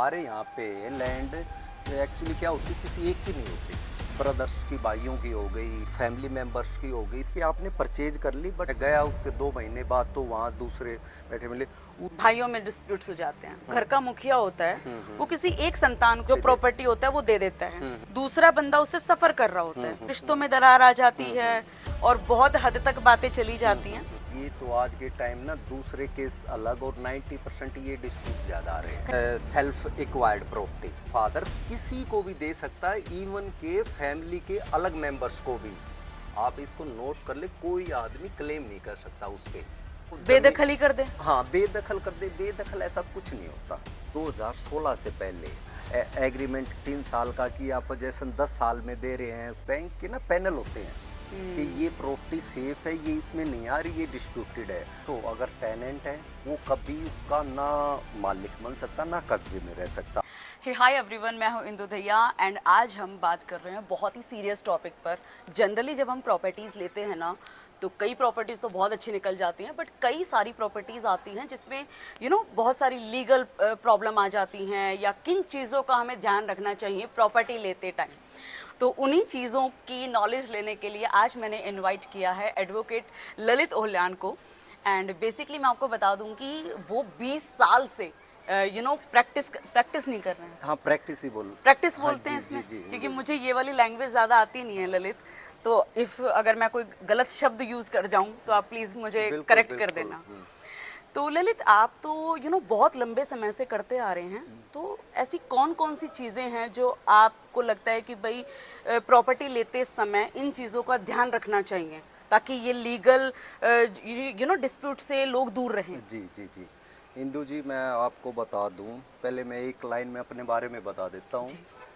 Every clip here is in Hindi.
हमारे यहाँ पे लैंड एक्चुअली क्या होती है, किसी एक की नहीं होती, ब्रदर्स की, भाइयों की हो गई, फैमिली मेंबर्स की हो गई कि आपने परचेज कर ली, बट गया उसके 2 महीने बाद तो वहाँ दूसरे बैठे मिले। भाइयों में डिस्प्यूट्स हो जाते हैं। घर का मुखिया होता है, वो किसी एक संतान को जो दे दे। प्रॉपर्टी होता है वो दे देता है, दूसरा बंदा उससे सफर कर रहा होता है, रिश्तों में दरार आ जाती है और बहुत हद तक बातें चली जाती हैं। ये तो आज के टाइम ना दूसरे केस अलग और 90% ये डिस्प्यूट ज़्यादा आ रहे हैं। सेल्फ एक्वायर्ड प्रॉपर्टी फादर किसी को भी दे सकता है, इवन के फैमिली के अलग मेंबर्स को भी। आप इसको नोट कर ले, कोई आदमी क्लेम नहीं कर सकता उस पर। बेदखली कर दे। हाँ, बेदखल कर दे। बेदखल ऐसा कुछ नहीं होता। 2016 से पहले एग्रीमेंट 3 साल का किया, पोजेशन 10 साल में दे रहे हैं। बैंक के ना पैनल होते हैं कि ये प्रॉपर्टी सेफ है, ये इसमें नहीं आ रही, ये डिस्प्यूटेड है। तो अगर टेनेंट है वो कभी उसका ना मालिक बन सकता, ना कब्जे में रह सकता। हाय एवरीवन, मैं हूं इंदु दहिया एंड आज हम बात कर रहे हैं बहुत ही सीरियस टॉपिक पर। जनरली जब हम प्रॉपर्टीज़ लेते हैं ना, तो कई प्रॉपर्टीज़ तो बहुत अच्छी निकल जाती हैं, बट कई सारी प्रॉपर्टीज़ आती हैं जिसमें बहुत सारी लीगल प्रॉब्लम आ जाती हैं, या किन चीज़ों का हमें ध्यान रखना चाहिए प्रॉपर्टी लेते टाइम। तो उन्हीं चीज़ों की नॉलेज लेने के लिए आज मैंने इनवाइट किया है एडवोकेट ललित ओहल्यान को। एंड बेसिकली मैं आपको बता दूं कि वो 20 साल से प्रैक्टिस नहीं कर रहे हैं। हाँ, प्रैक्टिस ही बोल, प्रैक्टिस हाँ, बोलते हैं जी, इसमें, जी, जी, क्योंकि मुझे ये वाली लैंग्वेज ज़्यादा आती नहीं है ललित। तो अगर मैं कोई गलत शब्द यूज़ कर जाऊं तो आप प्लीज़ मुझे बिल्कुल, करेक्ट कर बिल्कुल। देना। तो ललित, आप तो बहुत लंबे समय से करते आ रहे हैं, तो ऐसी कौन कौन सी चीज़ें हैं जो आपको लगता है कि भाई प्रॉपर्टी लेते समय इन चीज़ों का ध्यान रखना चाहिए, ताकि ये लीगल डिस्प्यूट से लोग दूर रहें? जी, जी, जी। इंदु जी, मैं आपको बता दूं, पहले मैं एक लाइन में अपने बारे में बता देता हूं।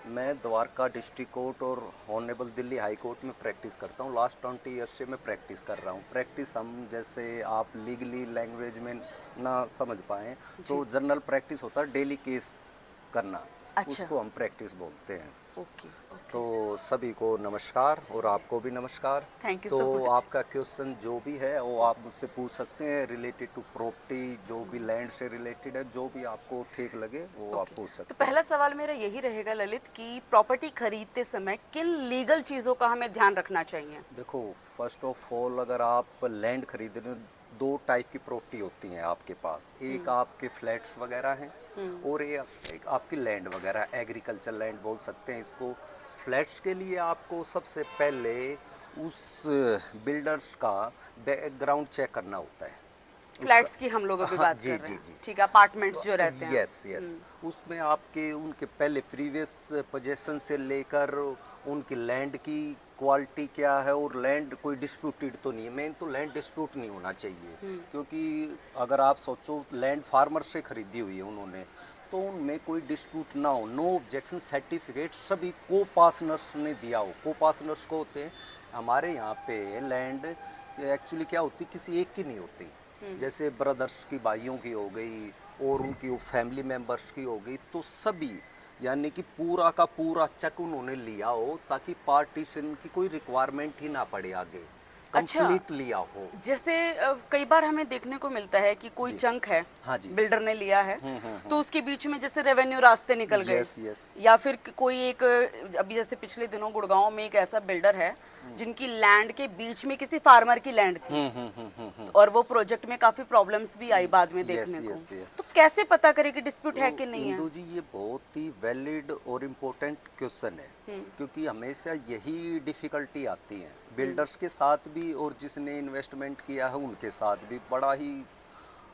मैं द्वारका डिस्ट्रिक्ट कोर्ट और ऑनरेबल दिल्ली हाई कोर्ट में प्रैक्टिस करता हूं। लास्ट 20 ईयर्स से मैं प्रैक्टिस कर रहा हूं। प्रैक्टिस हम जैसे आप लीगली लैंग्वेज में ना समझ पाएँ तो जनरल प्रैक्टिस होता है डेली केस करना, अच्छा। उसको हम प्रैक्टिस बोलते हैं। Okay okay. तो सभी को नमस्कार और आपको भी नमस्कार। Thank you तो so much. आपका क्वेश्चन जो भी है वो आप मुझसे पूछ सकते हैं, रिलेटेड टू प्रॉपर्टी, जो भी लैंड से रिलेटेड है, जो भी आपको ठीक लगे वो आप पूछ तो सकते हैं। पहला सवाल मेरा यही रहेगा ललित कि प्रॉपर्टी खरीदते समय किन लीगल चीज़ों का हमें ध्यान रखना चाहिए? देखो, फर्स्ट ऑफ ऑल अगर आप लैंड खरीद रहे हो, 2 टाइप की प्रॉपर्टी होती हैं आपके पास। एक आपके फ्लैट्स वगैरह हैं और एक आपकी लैंड वगैरह, एग्रीकल्चर लैंड बोल सकते हैं इसको। फ्लैट्स के लिए आपको सबसे पहले उस बिल्डर्स का बैकग्राउंड चेक करना होता है। फ्लैट्स की हम लोग अभी हाँ, बात जी, कर रहे जी, हैं, जी। ठीक है, अपार्टमेंट्स जो रहते हैं। Yes, yes. उसमें आपके उनके पहले प्रीवियस पोजेशन से लेकर उनकी लैंड की क्वालिटी क्या है, और लैंड कोई डिस्प्यूटेड तो नहीं है। मेन तो लैंड डिस्प्यूट नहीं होना चाहिए, क्योंकि अगर आप सोचो लैंड फार्मर से खरीदी हुई है उन्होंने, तो उनमें कोई डिस्प्यूट ना हो, नो ऑब्जेक्शन सर्टिफिकेट सभी को पार्टनर्स ने दिया हो। को पार्टनर्स को होते हैं हमारे यहाँ पे लैंड एक्चुअली क्या होती, किसी एक की नहीं होती। जैसे ब्रदर्स की, भाइयों की हो गई और उनकी फैमिली मेंबर्स की हो गई, तो सभी यानी कि पूरा का पूरा चेक उन्होंने लिया हो, ताकि पार्टीशन की कोई रिक्वायरमेंट ही ना पड़े आगे, अच्छा, कंप्लीट लिया हो। जैसे कई बार हमें देखने को मिलता है कि कोई जी। चंक है, हाँ जी। बिल्डर ने लिया है, तो उसके बीच में जैसे रेवेन्यू रास्ते निकल गए, यस, यस। या फिर कोई एक अभी जैसे पिछले दिनों गुड़गांव में एक ऐसा बिल्डर है जिनकी लैंड के बीच में किसी फार्मर की लैंड थी, और वो प्रोजेक्ट में काफी प्रॉब्लम्स भी आई बाद में देखने को। Yes, yes. तो कैसे पता करें कि डिस्प्यूट है कि नहीं है? इंदु जी, ये बहुत ही वैलिड और इम्पोर्टेंट क्वेश्चन है, क्योंकि हमेशा यही डिफिकल्टी आती है बिल्डर्स के साथ भी, और जिसने इन्वेस्टमेंट किया है उनके साथ भी। बड़ा ही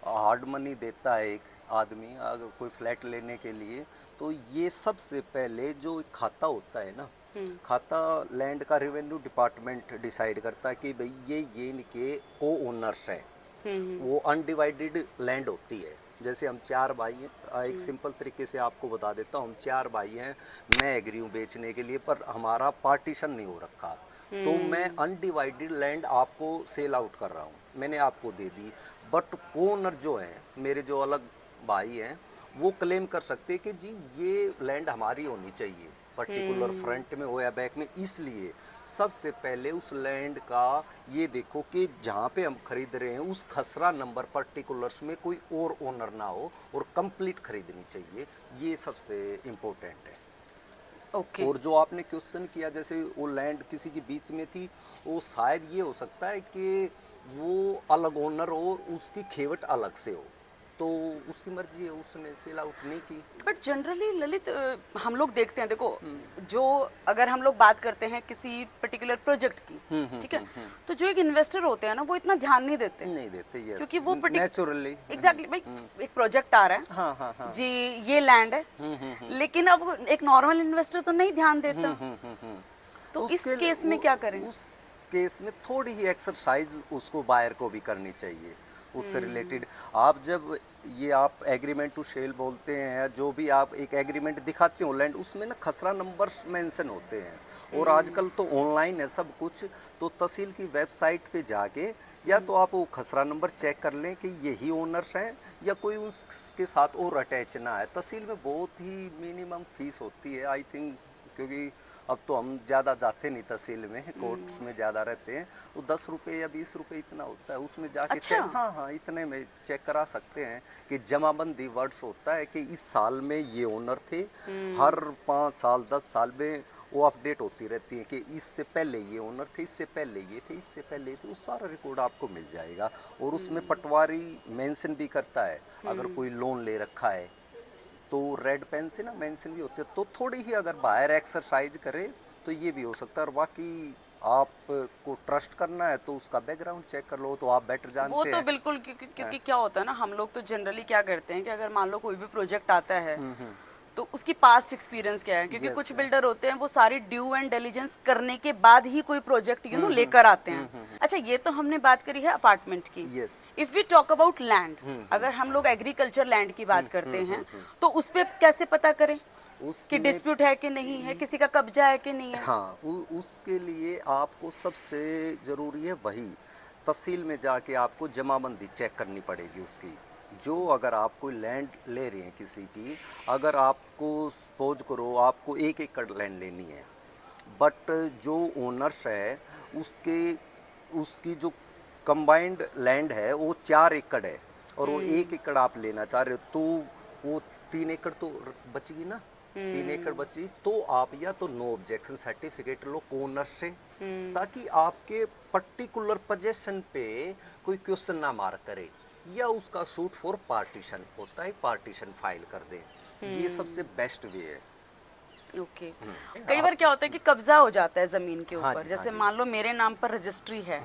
हार्ड मनी देता है एक आदमी अगर कोई फ्लैट लेने के लिए। तो ये सबसे पहले जो एक खाता होता है ना, खाता लैंड का रेवेन्यू डिपार्टमेंट डिसाइड करता है कि भाई ये इनके को ओनर्स हैं। वो अनडिवाइडेड लैंड होती है। जैसे हम 4 भाई हैं, एक सिंपल तरीके से आपको बता देता हूँ, हम 4 भाई हैं, मैं एग्री हूँ बेचने के लिए, पर हमारा पार्टीशन नहीं हो रखा, तो मैं अनडिवाइडेड लैंड आपको सेल आउट कर रहा हूँ, मैंने आपको दे दी। बट ओनर जो हैं, मेरे जो अलग भाई हैं, वो क्लेम कर सकते हैं कि जी ये लैंड हमारी होनी चाहिए, पर्टिकुलर फ्रंट में हो या बैक में, इसलिए सबसे पहले उस लैंड का ये देखो कि जहाँ पे हम खरीद रहे हैं उस खसरा नंबर पर्टिकुलर्स में कोई और ओनर ना हो और कंप्लीट खरीदनी चाहिए, ये सबसे इम्पोर्टेंट है। ओके और जो आपने क्वेश्चन किया जैसे वो लैंड किसी के बीच में थी, वो शायद ये हो सकता है कि वो अलग ओनर हो और उसकी खेवट अलग से हो, तो उसकी मर्जी है, उसने सेल आउट नहीं की। बट जनरली ललित हम लोग देखते हैं, देखो जो अगर हम लोग बात करते हैं किसी पर्टिकुलर प्रोजेक्ट की, ठीक है, तो जो एक इन्वेस्टर होते हैं ना वो इतना ध्यान नहीं देते, नहीं देते, यस, क्योंकि वो नेचुरली एग्जैक्टली भाई एक प्रोजेक्ट आ रहा है, हाँ हाँ हाँ, जी ये लैंड है, लेकिन अब एक नॉर्मल इन्वेस्टर तो नहीं ध्यान देता, तो इस उसके केस में क्या करें? उस केस में थोड़ी ही एक्सरसाइज उसको बायर को भी करनी चाहिए उससे रिलेटेड। आप जब ये आप एग्रीमेंट टू सेल बोलते हैं, जो भी आप एक एग्रीमेंट दिखाते हो लैंड, उसमें ना खसरा नंबर्स मेंशन होते हैं, और आजकल तो ऑनलाइन है सब कुछ, तो तहसील की वेबसाइट पे जाके या तो आप वो खसरा नंबर चेक कर लें कि यही ओनर्स हैं या कोई उसके साथ और अटैच ना है। तहसील में बहुत ही मिनिमम फीस होती है आई थिंक, क्योंकि अब तो हम ज़्यादा जाते नहीं तहसील में, कोर्ट्स में ज़्यादा रहते हैं, वो 10 रुपये या 20 रुपये इतना होता है, उसमें जाके अच्छा? चेक, हाँ हाँ इतने में चेक करा सकते हैं कि जमाबंदी वर्ड्स होता है कि इस साल में ये ओनर थे, हर 5 साल 10 साल में वो अपडेट होती रहती है कि इससे पहले ये ओनर थे, इससे पहले ये थे, इससे पहले ये थे, वो सारा रिकॉर्ड आपको मिल जाएगा। और उसमें पटवारी मेंशन भी करता है, अगर कोई लोन ले रखा है तो रेड पेन से ना मेंशन भी होते हैं, तो थोड़ी ही अगर बाहर एक्सरसाइज करे तो ये भी हो सकता है। और बाकी आपको ट्रस्ट करना है तो उसका बैकग्राउंड चेक कर लो, तो आप बेटर वो जानते तो हैं। बिल्कुल, क्योंकि क्या होता है ना, हम लोग तो जनरली क्या करते हैं कि अगर मान लो कोई भी प्रोजेक्ट आता है तो उसकी पास्ट एक्सपीरियंस क्या है, क्योंकि Yes, कुछ बिल्डर होते हैं वो सारी ड्यू एंड डिलीजेंस करने के बाद ही कोई प्रोजेक्ट लेकर आते हैं। अच्छा, ये तो हमने बात करी है अपार्टमेंट की। Yes. If we talk about land, अगर हम लोग एग्रीकल्चर लैंड की बात करते हैं तो उस पे कैसे पता करें कि उसमें डिस्प्यूट है कि नहीं है, किसी का कब्जा है कि नहीं है? हाँ, उसके लिए आपको सबसे ज़रूरी है वही तहसील में जाके आपको जमाबंदी चेक करनी पड़ेगी उसकी। जो अगर आप कोई लैंड ले रहे हैं किसी की, अगर आपको सपोज करो आपको 1 एकड़ लैंड लेनी है, बट जो ओनर्स है उसके उसकी जो कंबाइंड लैंड है वो 4 एकड़ है और वो 1 एकड़ आप लेना चाह रहे हो, तो वो 3 एकड़ तो बचेगी ना, 3 एकड़ बची, तो आप या तो नो ऑब्जेक्शन सर्टिफिकेट लो ओनर से, ताकि आपके पर्टिकुलर पोजीशन पे कोई क्वेश्चन ना मार करे, या उसका सूट फॉर पार्टीशन होता है, पार्टीशन फाइल कर दे। ये सबसे बेस्ट वे है। ओके। कई बार क्या होता है कि कब्जा हो जाता है जमीन के हाँ ऊपर, जी, जैसे हाँ जी। मान लो मेरे नाम पर रजिस्ट्री है,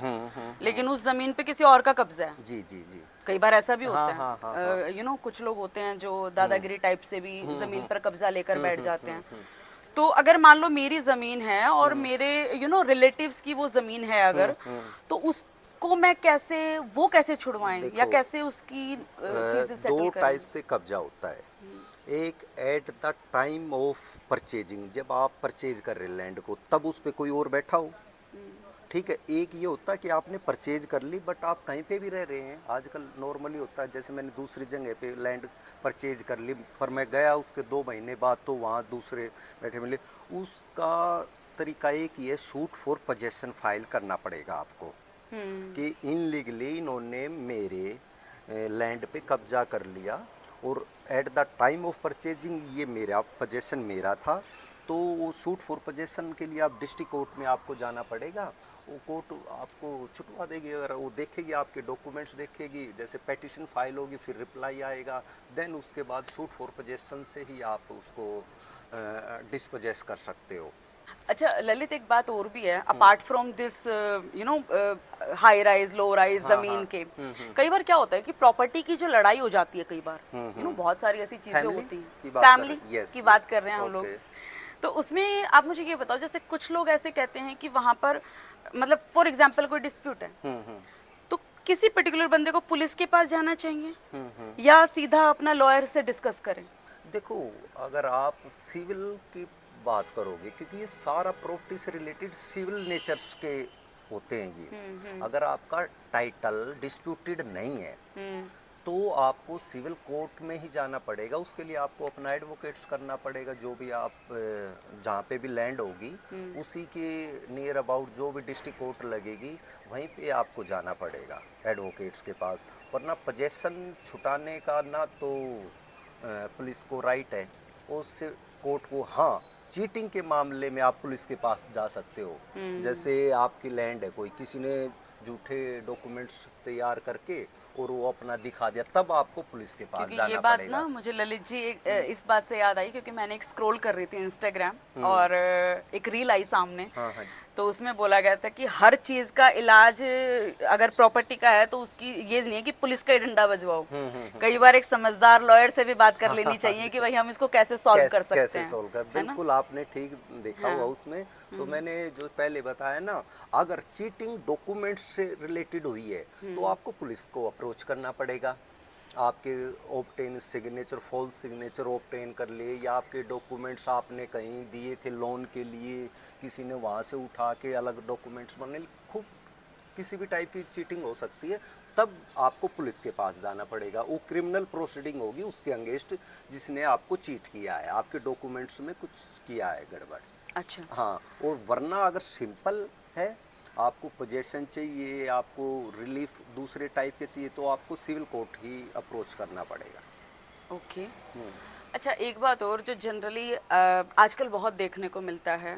लेकिन उस जमीन पे किसी और का कब्जा है। जी जी जी। कई बार ऐसा भी होता हाँ, हाँ, है, यू नो कुछ लोग होते हैं जो दादागिरी टाइप से भी जमीन पर कब्जा लेकर बैठ जाते हैं। तो अगर मान लो मेरी जमीन है और मेरे रिलेटिव्स की वो जमीन है अगर, तो उसको मैं कैसे, वो कैसे छुड़वाएं या कैसे उसकी चीजें सेटल दो करें? टाइप से कब्जा होता है। एक at the time of purchasing, जब आप परचेज कर रहे हैं लैंड को, तब उस पे कोई और बैठा हो, ठीक है। एक ये होता है कि आपने परचेज कर ली बट आप कहीं पे भी रह रहे हैं, आजकल नॉर्मली होता है, जैसे मैंने दूसरी जगह पे लैंड परचेज कर ली पर मैं गया उसके 2 महीने बाद तो वहाँ दूसरे बैठे मिले। उसका तरीका एक ही है, शूट फॉर पोजेशन फाइल करना पड़ेगा आपको कि इनलीगली इन्होंने मेरे लैंड पे कब्जा कर लिया और at the time of purchasing ये मेरा पोजेशन मेरा था, तो वो शूट फॉर पोजेशन के लिए आप डिस्ट्रिक्ट कोर्ट में आपको जाना पड़ेगा। वो कोर्ट आपको छुटवा देगी, अगर वो देखेगी आपके डॉक्यूमेंट्स देखेगी, जैसे पेटिशन फाइल होगी फिर रिप्लाई आएगा, देन उसके बाद शूट फॉर पोजेशन से ही आप उसको डिस्पोजेस कर सकते हो। अच्छा ललित, एक बात और भी है, apart from this high rise low rise जमीन के, कई बार क्या होता है कि प्रॉपर्टी की जो लड़ाई हो जाती है, कई बार बहुत सारी ऐसी चीजें Family होती की हैं, बात कर फैमिली रहे हैं। Yes, की बात yes, कर रहे हैं हम लोग, okay. तो उसमें आप मुझे ये बताओ, जैसे कुछ लोग ऐसे कहते हैं कि वहां पर मतलब फॉर एग्जाम्पल कोई डिस्प्यूट है, तो किसी पर्टिकुलर बंदे को पुलिस के पास जाना चाहिए या सीधा अपना लॉयर से डिस्कस करें? देखो, अगर आप सिविल की बात करोगे, क्योंकि ये सारा प्रॉपर्टी से रिलेटेड सिविल नेचर्स के होते हैं ये, अगर आपका टाइटल डिस्प्यूटेड नहीं है तो आपको सिविल कोर्ट में ही जाना पड़ेगा। उसके लिए आपको अपना एडवोकेट्स करना पड़ेगा। जो भी आप जहाँ पे भी लैंड होगी उसी के नियर अबाउट जो भी डिस्ट्रिक्ट कोर्ट लगेगी वहीं पे आपको जाना पड़ेगा एडवोकेट्स के पास। वरना पोजेसन छुटाने का ना तो पुलिस को राइट है, उससे कोर्ट को, हाँ चीटिंग के मामले में आप पुलिस के पास जा सकते हो। जैसे आपकी लैंड है, कोई किसी ने झूठे डॉक्यूमेंट्स तैयार करके और वो अपना दिखा दिया, तब आपको पुलिस के पास क्योंकि जाना ये बात पड़ेगा। ना मुझे ललित जी इस बात से याद आई, क्योंकि मैंने एक स्क्रॉल कर रही थी इंस्टाग्राम और एक रील आई सामने। हाँ हाँ तो उसमें बोला गया था कि हर चीज का इलाज अगर प्रॉपर्टी का है तो उसकी ये नहीं है कि पुलिस का ही डंडा बजवाओ। कई बार एक समझदार लॉयर से भी बात कर लेनी चाहिए कि भाई हम इसको कैसे सॉल्व कर सकते कैसे हैं, सॉल्व कर, है ना? बिल्कुल आपने ठीक देखा हुआ उसमें। तो मैंने जो पहले बताया ना, अगर चीटिंग डॉक्यूमेंट से रिलेटेड हुई है तो आपको पुलिस को अप्रोच करना पड़ेगा। आपके obtain signature, false signature obtain कर लिए, या आपके डॉक्यूमेंट्स आपने कहीं दिए थे लोन के लिए, किसी ने वहाँ से उठा के अलग डॉक्यूमेंट्स बने, खूब किसी भी टाइप की चीटिंग हो सकती है, तब आपको पुलिस के पास जाना पड़ेगा। वो क्रिमिनल प्रोसीडिंग होगी उसके अगेंस्ट जिसने आपको चीट किया है, आपके डॉक्यूमेंट्स में कुछ किया है गड़बड़। अच्छा, हाँ, और वरना अगर सिंपल है, आपको पोजेशन चाहिए, आपको रिलीफ दूसरे टाइप के चाहिए, तो आपको सिविल कोर्ट ही अप्रोच करना पड़ेगा। ओके। अच्छा, एक बात और जो जनरली आजकल बहुत देखने को मिलता है,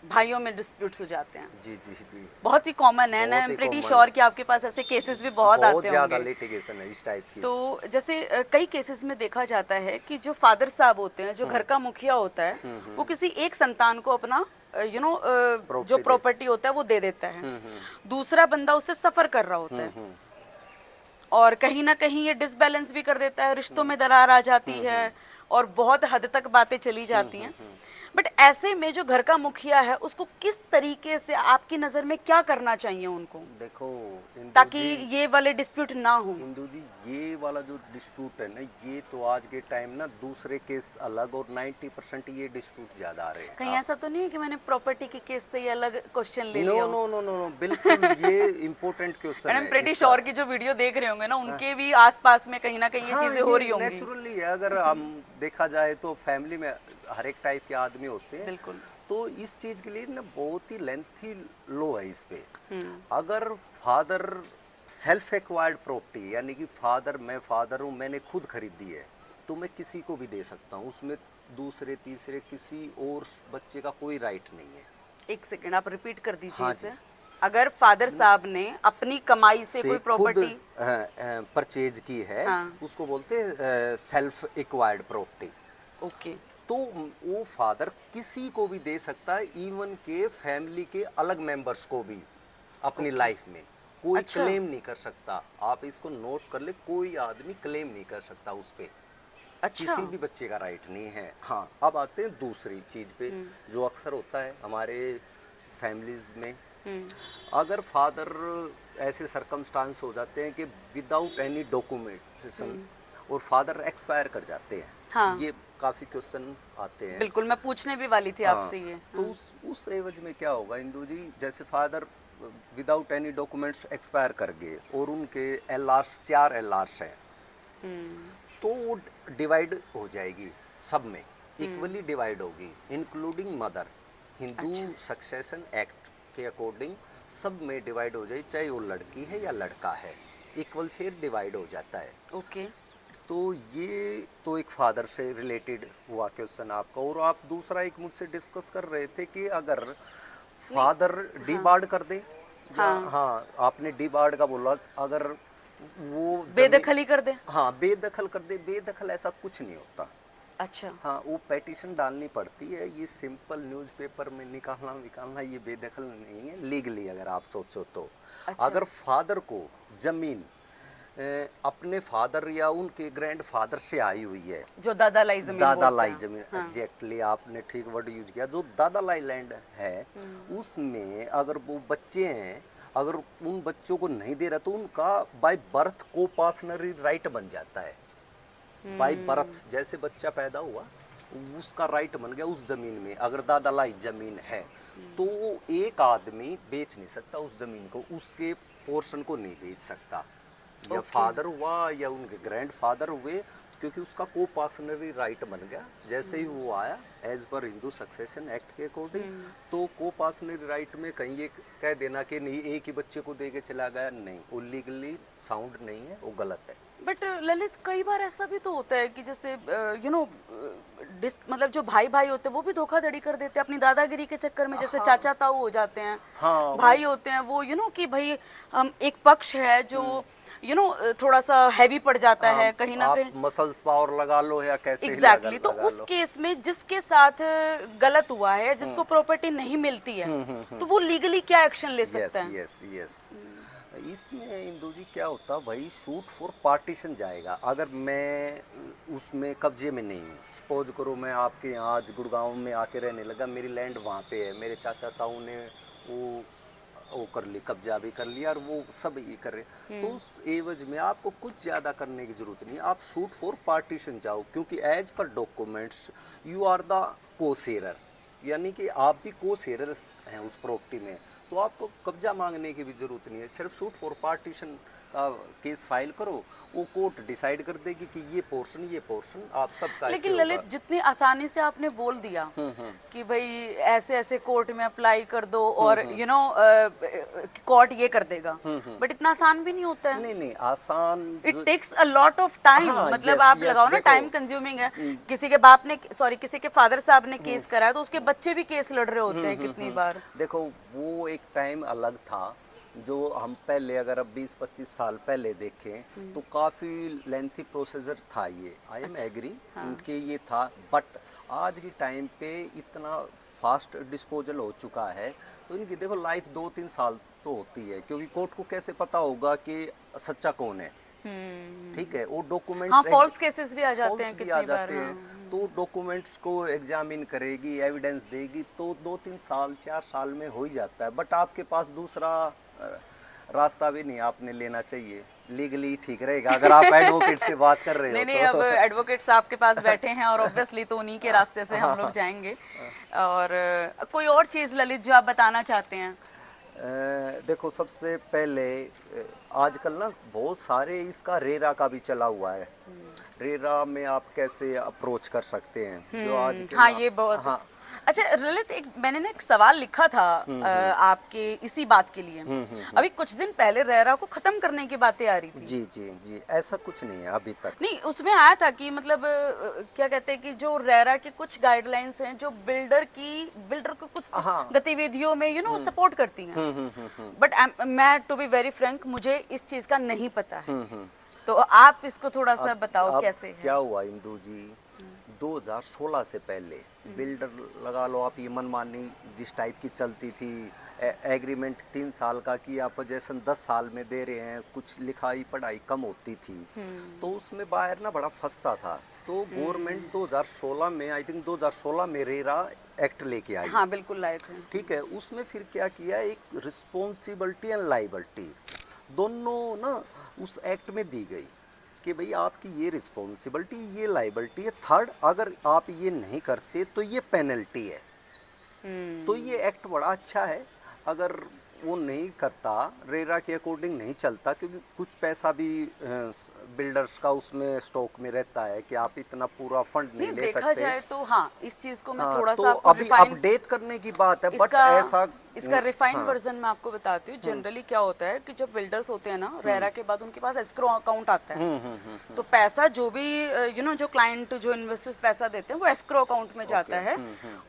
भाइयों में डिस्प्यूट्स हो जाते हैं। जी जी जी, बहुत ही कॉमन है ना, आई बहुत एम ही प्रीटी common श्योर है। कि आपके पास ऐसे केसेस भी बहुत आते ज्यादा होंगे। लिटिगेशन है इस टाइप की। तो जैसे कई केसेस में देखा जाता है कि जो फादर साहब होते हैं, जो घर का मुखिया होता है, वो किसी एक संतान को अपना जो प्रॉपर्टी होता है वो दे देता है। दूसरा बंदा उससे सफर कर रहा होता है और कहीं ना कहीं ये डिसबैलेंस भी कर देता है, रिश्तों में दरार आ जाती है और बहुत हद तक बातें चली जाती हैं। बट ऐसे में जो घर का मुखिया है उसको किस तरीके से, आपकी नज़र में क्या करना चाहिए उनको, देखो इंदु ताकि जी, ये वाले डिस्प्यूट ना हो? इंदु जी, ये वाला जो डिस्प्यूट है ना, ये तो आज के टाइम ना दूसरे केस अलग और 90% ये डिस्प्यूट ज्यादा आ रहे हैं। कहीं ऐसा तो नहीं है कि मैंने प्रॉपर्टी के केस से ये अलग क्वेश्चन ले नो लिया? नो नो नो नो, बिल्कुल ये इम्पोर्टेंट क्वेश्चन मैडम है प्रीटी इसका। श्योर की जो वीडियो देख रहे होंगे ना, उनके भी आसपास में कहीं ना कहीं ये हाँ, चीजें हो रही होंगी। नेचुरली है। अगर हम देखा जाए तो फैमिली में हर एक टाइप के आदमी होते हैं। बिल्कुल। तो इस चीज के लिए ना बहुत ही लेंथी लो है इस पे। अगर फादर सेल्फ एक्वायर्ड प्रॉपर्टी, यानी कि मैं फादर हूँ, मैंने खुद खरीदी है, तो मैं किसी को भी दे सकता हूँ, उसमें दूसरे तीसरे किसी और बच्चे का कोई राइट नहीं है। एक सेकंड आप रिपीट कर दीजिए हाँ इसे। अगर फादर साहब ने अपनी कमाई से कोई प्रॉपर्टी परचेज की है, हाँ। उसको बोलते हैं सेल्फ एक्वायर्ड प्रॉपर्टी। ओके, तो वो फादर किसी को भी दे सकता है, इवन के फैमिली के अलग मेंबर्स को भी अपनी लाइफ में। कोई अच्छा। क्लेम नहीं कर सकता, आप इसको नोट कर ले, कोई आदमी क्लेम नहीं कर सकता उस पे। अच्छा, किसी भी बच्चे का राइट नहीं है। हाँ, अब आते हैं दूसरी चीज पे जो अक्सर होता है हमारे फैमिलीज में। अगर फादर ऐसे सरकमस्टांस हो जाते हैं कि विदाउट एनी डॉक्यूमेंटेशन और फादर एक्सपायर कर जाते हैं, हाँ। ये काफी क्वेश्चन आते हैं। बिल्कुल, मैं पूछने भी वाली थी हाँ, आपसे ये। तो उस एवज में क्या होगा इंदु जी, जैसे father without any documents expire कर गए और उनके एलआर्स 4 एलआर्स हैं, तो वो डिवाइड हो जाएगी, सब में इक्वली डिवाइड होगी, including mother. Hindu succession act के अकॉर्डिंग सब में डिवाइड हो जाए, चाहे वो लड़की है या लड़का है, इक्वल शेयर डिवाइड हो जाता है। ओके। तो ये तो एक फादर से रिलेटेड हुआ क्वेश्चन आपका। और आप दूसरा एक मुझसे डिस्कस कर रहे थे कि अगर फादर डिबार्ड कर दे, हाँ आपने डिबार्ड का बोला, अगर वो बेदखली कर दे? हाँ, बेदखल कर दे। बेदखल ऐसा कुछ नहीं होता। अच्छा, हाँ, वो पेटिशन डालनी पड़ती है, ये सिंपल न्यूज़पेपर में निकालना ये बेदखल नहीं है लीगली, अगर आप सोचो तो। अच्छा। अगर फादर को जमीन अपने फादर या उनके ग्रैंड फादर से आई हुई है, जो दादा लाई जमीन दादा बोलते लाई हैं। जमीन, एग्जैक्टली आपने ठीक वर्ड यूज किया, जो दादा लाई लैंड है, उसमें अगर वो बच्चे हैं, अगर उन बच्चों को नहीं दे रहा तो उनका बाय बर्थ कोपासनरी राइट बन जाता है। बाय बर्थ जैसे बच्चा पैदा हुआ उसका राइट बन गया उस जमीन में। अगर दादा लाई जमीन है तो एक आदमी बेच नहीं सकता उस जमीन को, उसके पोर्शन को नहीं बेच सकता। या Okay. फादर हुआ या उनके ग्रैंडफादर हुए, क्योंकि उसका को पार्सनरी राइट बन गया जैसे ही वो आया एज पर हिंदू सक्सेशन एक्ट के अकॉर्डिंग। तो को पार्सनरी राइट में कहीं ये कह देना कि नहीं एक ही बच्चे को दे के चला गया, नहीं, वो लीगली साउंड नहीं है, वो गलत है। बट ललित कई बार ऐसा भी तो होता है कि जैसे मतलब जो भाई भाई होते हैं वो भी धोखाधड़ी कर देते हैं अपनी दादागिरी के चक्कर में, जैसे चाचा ताऊ हो जाते हैं, हाँ, भाई होते हैं वो कि भाई हम एक पक्ष है जो थोड़ा सा हैवी पड़ जाता है कहीं ना आप कहीं। मसल्स पावर लगा लो या कैसे ही एग्जैक्टली तो लगा उस लो। केस में जिसके साथ गलत हुआ है, जिसको प्रॉपर्टी नहीं मिलती है, तो वो लीगली क्या एक्शन ले यस सकता है? Yes yes. इसमें इंदू जी क्या होता भाई, शूट फॉर पार्टीशन जाएगा। अगर मैं उसमें कब्जे में नहीं हूँ, सपोज करो मैं आपके यहाँ आज गुड़गांव में आके रहने लगा, मेरी लैंड वहाँ पे है, मेरे चाचा ताऊ ने वो कर ली, कब्जा भी कर लिया और वो सब ये कर रहे, तो उस एवज में आपको कुछ ज़्यादा करने की जरूरत नहीं, आप शूट फॉर पार्टीशन जाओ, क्योंकि एज पर documents you are the co sharer, यानी कि आप भी को शेरर हैं उस प्रॉपर्टी में, तो आपको कब्जा मांगने की भी जरूरत नहीं है। सिर्फ शूट फॉर पार्टीशन का केस फाइल करो, वो कोर्ट डिसाइड कर देगी कि ये पोर्शन आप सबका। लेकिन ललित जितनी आसानी से आपने बोल दिया कि भाई ऐसे ऐसे कोर्ट में अप्लाई कर दो और कोर्ट ये कर देगा, बट इतना आसान भी नहीं होता है। नहीं नहीं आसान, it takes a lot of time. हाँ, मतलब yes, आप yes, लगाओ ना, देखो, टाइम कंज्यूमिंग है। किसी के बाप ने किसी के फादर साहब ने केस करा है तो उसके बच्चे भी केस लड़ रहे होते हैं कितनी बार। देखो वो एक टाइम अलग था, जो हम पहले अगर अब 20-25 साल पहले देखें तो काफ़ी लेंथी प्रोसीजर था ये, आई एम एग्री कि ये था, बट आज की टाइम पे इतना फास्ट डिस्पोजल हो चुका है, तो इनकी देखो लाइफ 2-3 साल तो होती है, क्योंकि कोर्ट को कैसे पता होगा कि सच्चा कौन है, ठीक है, वो डॉक्यूमेंट्स, हाँ, फॉल्स केसेस भी आ जाते हैं भी आ कितनी बार। जाते हैं, तो डॉक्यूमेंट्स को एग्जामिन करेगी, एविडेंस देगी, तो 2-3 साल 4 साल में हो ही जाता है। बट आपके पास दूसरा रास्ता भी नहीं आपने लेना चाहिए, लीगली ठीक रहेगा अगर आप एडवोकेट से बात कर रहे हो। नहीं, अब एडवोकेट साहब के पास बैठे हैं और ऑब्वियसली तो उन्हीं के रास्ते से हम लोग जाएंगे। और कोई और चीज़ ललित जो आप बताना चाहते हैं? देखो सबसे पहले आजकल ना बहुत सारे इसका रेरा का भी चला हुआ है, रेरा में आप कैसे अप्रोच कर सकते हैं, जो आज हाँ, ये बहुत। हाँ। अच्छा ललित, मैंने ना एक सवाल लिखा था आपके इसी बात के लिए। अभी कुछ दिन पहले रेरा को खत्म करने की बातें आ रही थी। जी जी जी, ऐसा कुछ नहीं है अभी तक। नहीं, उसमें आया था कि मतलब क्या कहते हैं कि जो रेरा की कुछ गाइडलाइंस हैं जो बिल्डर को कुछ गतिविधियों में सपोर्ट करती हैं, बट मैं टू बी वेरी फ्रैंक, मुझे इस चीज का नहीं पता है, तो आप इसको थोड़ा सा बताओ कैसे है? क्या हुआ इंदू जी, 2016 से पहले बिल्डर लगा लो आप, ये मनमानी जिस टाइप की चलती थी, एग्रीमेंट 3 साल का किया, पोजेशन 10 साल में दे रहे हैं, कुछ लिखाई पढ़ाई कम होती थी, तो उसमें बाहर ना बड़ा फंसता था। तो गवर्नमेंट 2016 में, आई थिंक 2016 में रेरा एक्ट लेके आई। हाँ बिल्कुल लाए थे। ठीक है, उसमें फिर क्या किया, एक रिस्पॉन्सिबिलिटी एंड लाइबिलिटी दोनों ना उस एक्ट में दी गई कि भाई आपकी ये रिस्पॉन्सिबिलिटी, ये लाइबिलिटी है, थर्ड अगर आप ये नहीं करते तो ये पेनल्टी है। तो ये एक्ट बड़ा अच्छा है, अगर वो नहीं करता, रेरा के अकॉर्डिंग नहीं चलता, क्योंकि कुछ पैसा भी बिल्डर्स का उसमें स्टॉक में रहता है कि आप इतना पूरा फंड नहीं ले सकते। देखा जाए तो हाँ, इस चीज को मैं थोड़ा तो सा अभी अपडेट करने की बात है, बट ऐसा इसका रिफाइंड वर्जन मैं आपको बताती हूँ। जनरली क्या होता है कि जब बिल्डर्स होते हैं ना, रेरा के बाद उनके पास एस्क्रो अकाउंट आता है, तो पैसा जो भी जो क्लाइंट, जो इन्वेस्टर्स पैसा देते हैं वो एस्क्रो अकाउंट में जाता है,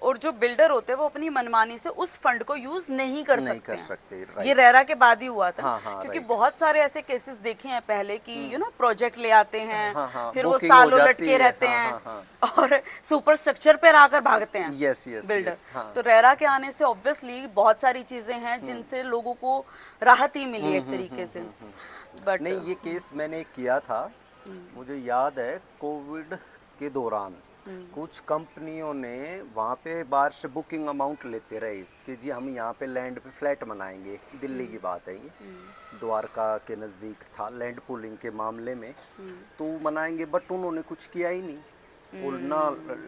और जो बिल्डर होते हैं वो अपनी मनमानी से उस फंड को यूज नहीं कर सकते। ये रेरा के बाद ही हुआ था, क्योंकि बहुत सारे ऐसे केसेस देखे हैं पहले कि प्रोजेक्ट ले आते हैं, फिर वो सालों लटके रहते हैं और सुपर स्ट्रक्चर पे आकर भागते हैं बिल्डर। तो रेरा के आने से ऑब्वियसली बहुत सारी चीजें हैं जिनसे लोगों को राहत ही मिली एक तरीके से। बट नहीं, ये केस मैंने किया था, मुझे याद है कोविड के दौरान कुछ कंपनियों ने वहाँ पे बाहर से बुकिंग अमाउंट लेते रहे कि जी हम यहाँ पे लैंड पे फ्लैट बनाएंगे, दिल्ली की बात है ये, द्वारका के नज़दीक था, लैंड पूलिंग के मामले में, तो बनाएंगे, बट उन्होंने कुछ किया ही नहीं, और ना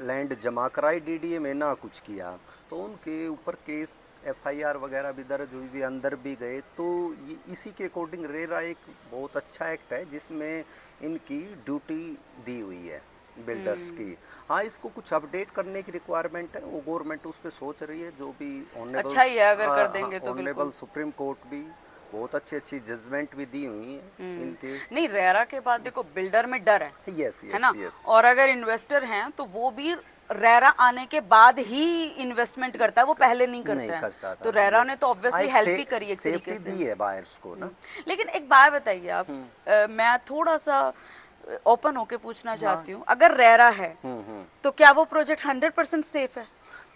लैंड जमा कराई डीडीए में ना कुछ किया, तो उनके ऊपर केस एफआईआर वगैरह भी दर्ज हुई, भी अंदर भी गए। तो ये इसी के अकॉर्डिंग रेरा एक बहुत अच्छा एक्ट है जिसमें इनकी ड्यूटी दी हुई है बिल्डर्स की। हाँ, इसको कुछ अपडेट करने की रिक्वायरमेंट है, वो गवर्नमेंट उस पर सोच रही है। जो भी ऑनरेबल, अच्छा ही है अगर कर देंगे तो ऑनरेबल बिल्कुल। सुप्रीम कोर्ट भी बहुत अच्छी अच्छी जजमेंट भी दी हुई हैं इनके। नहीं, रेरा के बाद देखो बिल्डर में डर है यस है ना, यस यस। और अगर इन्वेस्टर हैं तो वो भी रेरा आने के बाद ही इन्वेस्टमेंट करता है, वो पहले नहीं नहीं करता है। करता था, तो रेरा ने yes। तो ऑब्वियसली एक हेल्प ही करी एक तरीके सेफ्टी से। दी है बायर्स को ना। लेकिन एक बात बताइए आप, मैं थोड़ा सा ओपन होके पूछना चाहती हूँ, अगर रेरा है तो क्या वो प्रोजेक्ट 100% सेफ है?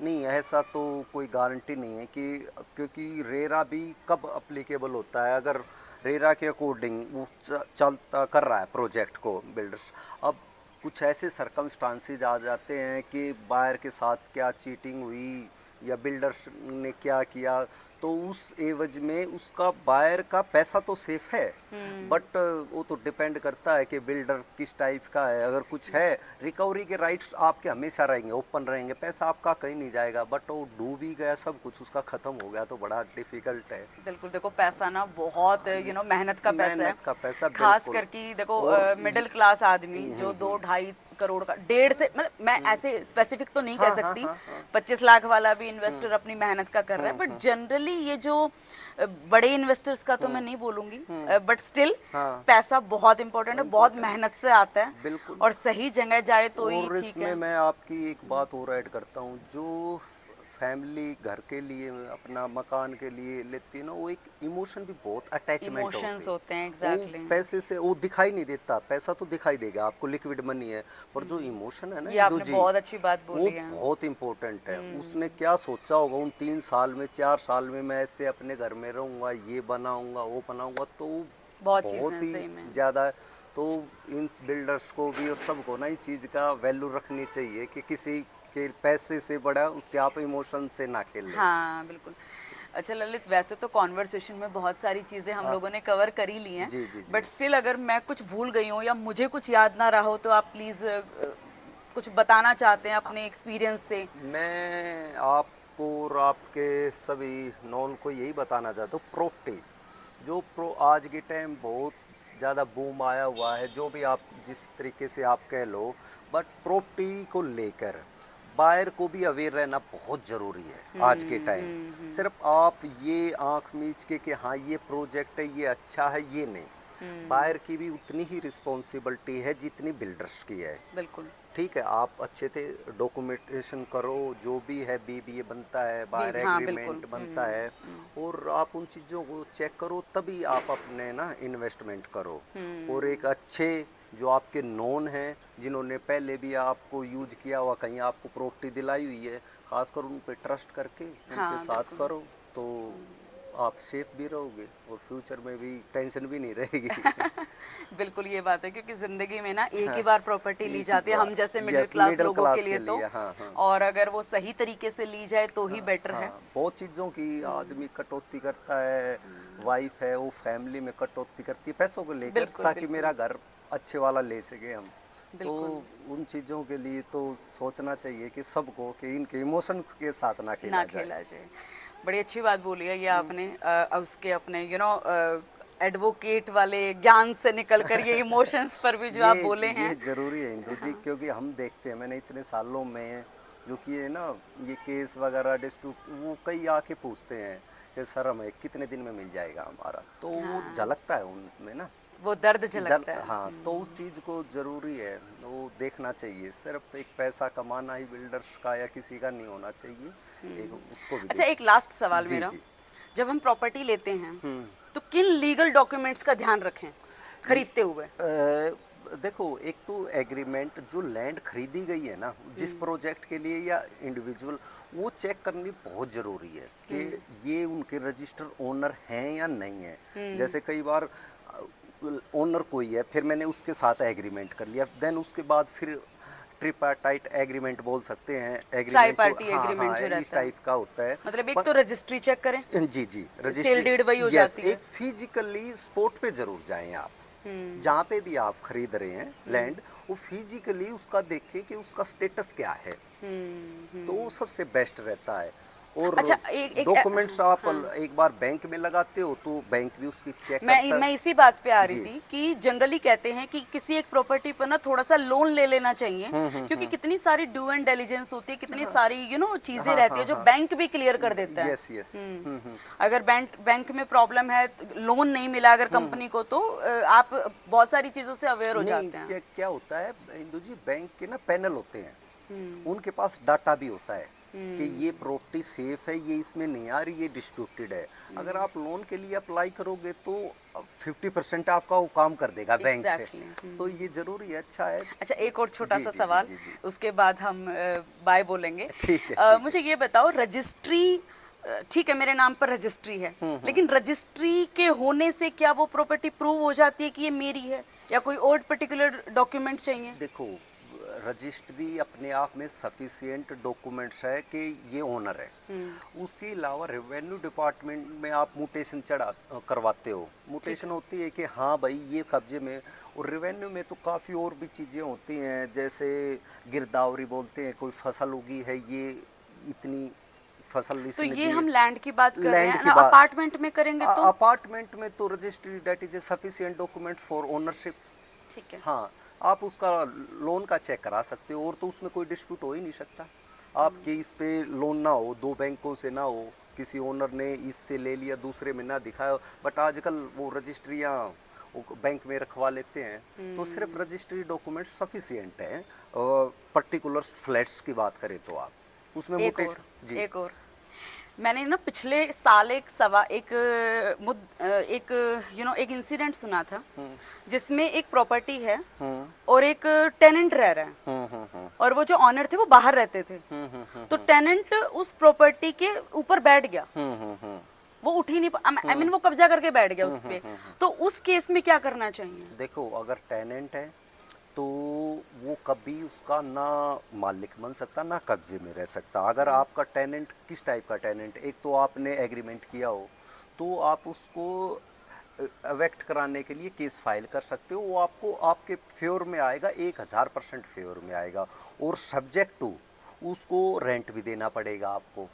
नहीं, ऐसा तो कोई गारंटी नहीं है कि, क्योंकि रेरा भी कब अप्लीकेबल होता है। अगर रेरा के अकॉर्डिंग वो चलता कर रहा है प्रोजेक्ट को बिल्डर्स, अब कुछ ऐसे सरकमस्टांसेस आ जाते हैं कि बायर के साथ क्या चीटिंग हुई या बिल्डर्स ने क्या किया, तो उस एवज में उसका बायर का पैसा तो सेफ है, बट वो तो डिपेंड करता है कि बिल्डर किस टाइप का है। अगर कुछ है, रिकवरी के राइट्स आपके हमेशा रहेंगे, ओपन रहेंगे, पैसा आपका कहीं नहीं जाएगा। बट वो डूब ही गया, सब कुछ उसका खत्म हो गया, तो बड़ा डिफिकल्ट है। बिल्कुल, देखो पैसा ना बहुत मेहनत का पैसा है, मेहनत का पैसा, खास बिल्कुल। करके देखो और मिडिल क्लास आदमी जो 2-2.5 करोड़ का, 1.5 से, मतलब मैं ऐसे स्पेसिफिक तो नहीं कह सकती, 25 लाख वाला भी इन्वेस्टर अपनी मेहनत का कर रहा है, बट जनरली ये जो बड़े इन्वेस्टर्स का तो मैं नहीं बोलूंगी, बट स्टिल पैसा बहुत इंपॉर्टेंट है, बहुत मेहनत से आता है, बिल्कुल। और सही जगह जाए तो ही और ठीक इसमें है। मैं आपकी एक बात और ऐड करता हूँ, जो फैमिली घर के लिए, अपना मकान के लिए लेती है ना, वो एक इमोशन भी बहुत अटैचमेंट इमोशंस होते होते हैं, हैं। एग्जैक्टली। वो पैसे से वो दिखाई नहीं देता, पैसा तो दिखाई देगा आपको, लिक्विड मनी है, पर जो इमोशन है ना ये इंदु आपने जी, बहुत अच्छी बात वो बोली है। बहुत इम्पोर्टेंट है। उसने क्या सोचा होगा उन 3 साल में, 4 साल में, मैं ऐसे अपने घर में रहूँगा, ये बनाऊँगा, वो बनाऊँगा, तो बहुत चीजें बहुत सही ही में। ज़्यादा। तो इन बिल्डर्स को भी और सबको ना इस चीज़ का वैल्यू रखनी चाहिए कि किसी के पैसे से बड़ा उसके आप इमोशन से ना खेल लें। हाँ बिल्कुल। अच्छा ललित, वैसे तो कॉन्वर्सेशन में बहुत सारी चीज़ें हम लोगों ने कवर कर ही ली हैं, जी जी जी। बट स्टिल अगर मैं कुछ भूल गई हूँ या मुझे कुछ याद ना रहा हो तो आप प्लीज़ कुछ बताना चाहते हैं अपने एक्सपीरियंस से। मैं आपको और आपके सभी नॉन को यही बताना चाहता हूँ, प्रॉपर्टी जो आज के टाइम बहुत ज़्यादा बूम आया हुआ है, जो भी आप जिस तरीके से आप कह लो, बट प्रॉपर्टी को लेकर बायर को भी अवेयर रहना बहुत ज़रूरी है आज के टाइम। सिर्फ आप ये आंख मीच के कि हाँ ये प्रोजेक्ट है, ये अच्छा है, ये नहीं। बायर की भी उतनी ही रिस्पॉन्सिबिलिटी है जितनी बिल्डर्स की है। बिल्कुल। ठीक है, आप अच्छे से डॉक्यूमेंटेशन करो, जो भी है बीबीए बनता है, बायर हाँ, एग्रीमेंट बिल्कुल। बनता है, और आप उन चीज़ों को चेक करो, तभी आप अपने ना इन्वेस्टमेंट करो। और एक अच्छे जो आपके नोन हैं, जिन्होंने पहले भी आपको यूज किया हुआ, कहीं आपको प्रॉपर्टी दिलाई हुई है, खासकर उन पे ट्रस्ट करके हाँ, उनके साथ करो, तो आप सेफ भी रहोगे और फ्यूचर में भी टेंशन भी नहीं रहेगी। बिल्कुल ये बात है, क्योंकि जिंदगी में ना एक ही बार प्रॉपर्टी ली जाती है, हम जैसे मिडिल Yes, क्लास middle लोगों class के लिए के तो, लिए, हाँ, हाँ। और अगर वो सही तरीके से ली जाए तो ही बेटर है। हाँ, बहुत चीज़ों की आदमी कटौती करता है, वाइफ है वो फैमिली में कटौती करती है पैसों को लेकर, बिल्कुल, ताकि बिल्कुल। मेरा घर अच्छे वाला ले सके हम। तो बिल्कुल। उन चीज़ों के लिए तो सोचना चाहिए कि सबको कि इनके इमोशन के साथ ना ना खेला जाए। खेला जाए। बड़ी अच्छी बात बोली है ये आपने, उसके अपने एडवोकेट वाले ज्ञान से निकल कर ये इमोशंस पर भी जो आप बोले हैं। ये जरूरी है इंदु जी, क्योंकि हम देखते हैं, मैंने इतने सालों में जो कि है ना, ये केस वगैरह डिस्प्यूट, वो कई आके पूछते हैं कि सर हमें कितने दिन में मिल जाएगा हमारा, तो वो झलकता है उनमें ना, वो दर्द झलकता है। हाँ, तो उस चीज़ को ज़रूरी है वो देखना चाहिए। सिर्फ एक पैसा कमाना ही बिल्डर्स का या किसी का नहीं होना चाहिए, एक उसको भी अच्छा, एक लास्ट सवाल जी, मेरा, जी। जब हम प्रॉपर्टी लेते हैं तो किन लीगल डॉक्यूमेंट्स का ध्यान रखें खरीदते हुए? देखो, एक तो एग्रीमेंट, जो लैंड खरीदी गई है ना जिस प्रोजेक्ट के लिए या इंडिविजुअल, वो चेक करनी बहुत ज़रूरी है कि ये उनके रजिस्टर ओनर हैं या नहीं है। जैसे कई बार ओनर कोई है, फिर मैंने उसके साथ एग्रीमेंट कर लिया, देन उसके बाद फिर ट्रिपार्टाइट एग्रीमेंट बोल सकते हैं, एग्रीमेंट ट्राईपार्टी एग्रीमेंट जो इस रहता है, टाइप का होता है। मतलब एक तो रजिस्ट्री चेक करें, जी जी, सेल डीड वही हो यस, जाती है। एक फिजिकली स्पॉट पे जरूर जाएं आप, जहाँ पे भी आप खरीद रहे हैं लैंड, वो फिजिकली उसका देखें कि उसका स्टेटस क्या है, तो वो सबसे बेस्ट रहता है। और अच्छा, एक डॉक्यूमेंट्स आप एक बार बैंक में लगाते हो तो बैंक भी उसकी चेक करता है। मैं इसी बात पे आ रही जी। थी कि जनरली कहते हैं कि किसी एक प्रॉपर्टी पर ना थोड़ा सा लोन ले लेना चाहिए, क्योंकि कितनी सारी ड्यू एंड डिलिजेंस होती है, कितनी सारी चीजें रहती है जो बैंक भी क्लियर कर देता है। Yes yes. अगर बैंक में प्रॉब्लम है, लोन नहीं मिला अगर कंपनी को, तो आप बहुत सारी चीजों से अवेयर हो जाते हैं। क्या होता है इंदु जी, बैंक के ना पैनल होते हैं, उनके पास डाटा भी होता है कि ये प्रॉपर्टी सेफ है, ये इसमें नहीं आ रही, ये डिस्प्यूटेड है। अगर आप लोन के लिए अप्लाई करोगे तो 50% आपका वो काम कर देगा बैंक पे। तो ये जरूरी है, अच्छा है। अच्छा, एक और छोटा जी, सा जी, सवाल, जी, जी। उसके बाद हम बाय बोलेंगे। ठीक है। मुझे ये बताओ, रजिस्ट्री ठीक है, मेरे नाम पर रजिस्ट्री है, लेकिन रजिस्ट्री के होने से क्या वो प्रॉपर्टी प्रूव हो जाती है कि ये मेरी है, या कोई और पर्टिकुलर डॉक्यूमेंट चाहिए? देखो, रजिस्ट्री अपने आप में सफिशिएंट डॉक्यूमेंट्स है कि ये ओनर है। उसके अलावा रेवेन्यू डिपार्टमेंट में आप म्यूटेशन करवाते हो। म्यूटेशन होती है कि हाँ भाई ये कब्जे में, और रेवेन्यू में तो काफ़ी और भी चीज़ें होती हैं, जैसे गिरदावरी बोलते हैं, कोई फसल उगी है, ये इतनी फसल तो इसने ये दी। हम लैंड की बात कर रहे लैंड हैं की ना, बात- अपार्टमेंट में करेंगे तो? अपार्टमेंट में तो registry deed is a sufficient documents for ownership. ठीक है। हाँ, आप उसका लोन का चेक करा सकते हो, और तो उसमें कोई डिस्प्यूट हो ही नहीं सकता। आपके इस पे लोन ना हो, दो बैंकों से ना हो, किसी ओनर ने इससे ले लिया दूसरे में ना दिखाया, बट आजकल वो रजिस्ट्रियाँ बैंक में रखवा लेते हैं। तो सिर्फ रजिस्ट्री डॉक्यूमेंट सफिशिएंट है। पर्टिकुलर फ्लैट्स की बात करें तो आप उसमें एक और मैंने ना पिछले साल एक इंसिडेंट सुना था, जिसमें एक प्रॉपर्टी है और एक टेनेंट रह रहा है, और वो जो ऑनर थे वो बाहर रहते थे। तो टेनेंट उस प्रॉपर्टी के ऊपर बैठ गया, वो उठ ही नहीं, आई मीन वो कब्जा करके बैठ गया उस पे। तो उस केस में क्या करना चाहिए? देखो, अगर टेनेंट है तो वो कभी उसका ना मालिक बन सकता, ना कब्जे में रह सकता। अगर आपका टेनेंट किस टाइप का टेनेंट, एक तो आपने एग्रीमेंट किया हो तो आप उसको एवेक्ट कराने के लिए केस फाइल कर सकते हो। वो आपको आपके फेवर में आएगा, 1000% फेवर में आएगा, और सब्जेक्ट टू उसको रेंट भी देना पड़ेगा आपको।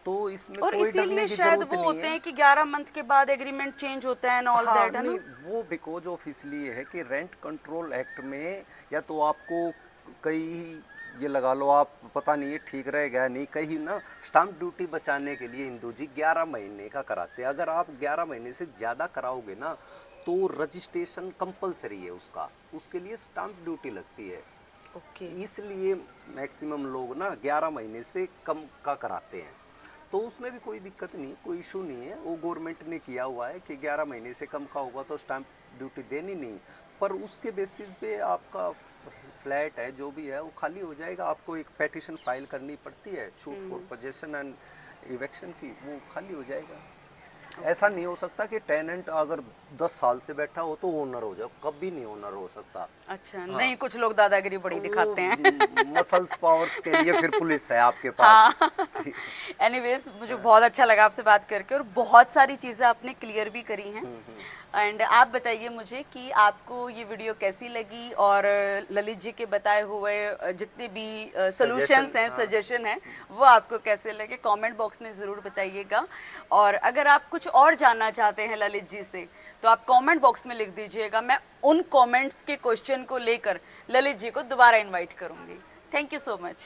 तो इसमें और कोई डरने इसीलिए की शायद जरूरत वो नहीं होते है। हैं कि 11 मंथ के बाद एग्रीमेंट चेंज होता है एंड ऑल दैट, है ना? नहीं, वो बिकॉज ऑफ इसलिए है कि रेंट कंट्रोल एक्ट में, या तो आपको कई ये लगा लो, आप पता नहीं ये ठीक रहेगा नहीं, कहीं ना स्टाम्प ड्यूटी बचाने के लिए इंदु जी 11 महीने का कराते हैं। अगर आप 11 महीने से ज़्यादा कराओगे ना तो रजिस्ट्रेशन कंपलसरी है उसका, उसके लिए स्टाम्प ड्यूटी लगती है। ओके। इसलिए मैक्सिमम लोग ना 11 महीने से कम का कराते हैं। तो उसमें भी कोई दिक्कत नहीं, कोई इशू नहीं है। वो गवर्नमेंट ने किया हुआ है कि 11 महीने से कम का होगा तो स्टाम्प ड्यूटी देनी नहीं, पर उसके बेसिस पे आपका फ्लैट है जो भी है वो खाली हो जाएगा। आपको एक पेटिशन फाइल करनी पड़ती है, शूट फॉर पोजेशन एंड इवेक्शन की, वो खाली हो जाएगा। ऐसा नहीं हो सकता कि टेनेंट अगर 10 साल से बैठा हो तो ओनर हो जाए, कभी नहीं ओनर हो सकता। अच्छा, नहीं, कुछ लोग दादागिरी बड़ी दिखाते हैं। मसल्स पावर्स के लिए फिर पुलिस है आपके पास। एनीवेज, मुझे बहुत अच्छा लगा आपसे बात करके, और बहुत सारी चीज़ें आपने क्लियर भी करी हैं। एंड आप बताइए मुझे कि आपको ये वीडियो कैसी लगी, और ललित जी के बताए हुए जितने भी सॉल्यूशंस हैं, सजेशन हैं, वो आपको कैसे लगे, कमेंट बॉक्स में ज़रूर बताइएगा। और अगर आप कुछ और जानना चाहते हैं ललित जी से तो आप कमेंट बॉक्स में लिख दीजिएगा, मैं उन कमेंट्स के क्वेश्चन को लेकर ललित जी को दोबारा इनवाइट करूँगी। Thank you so much.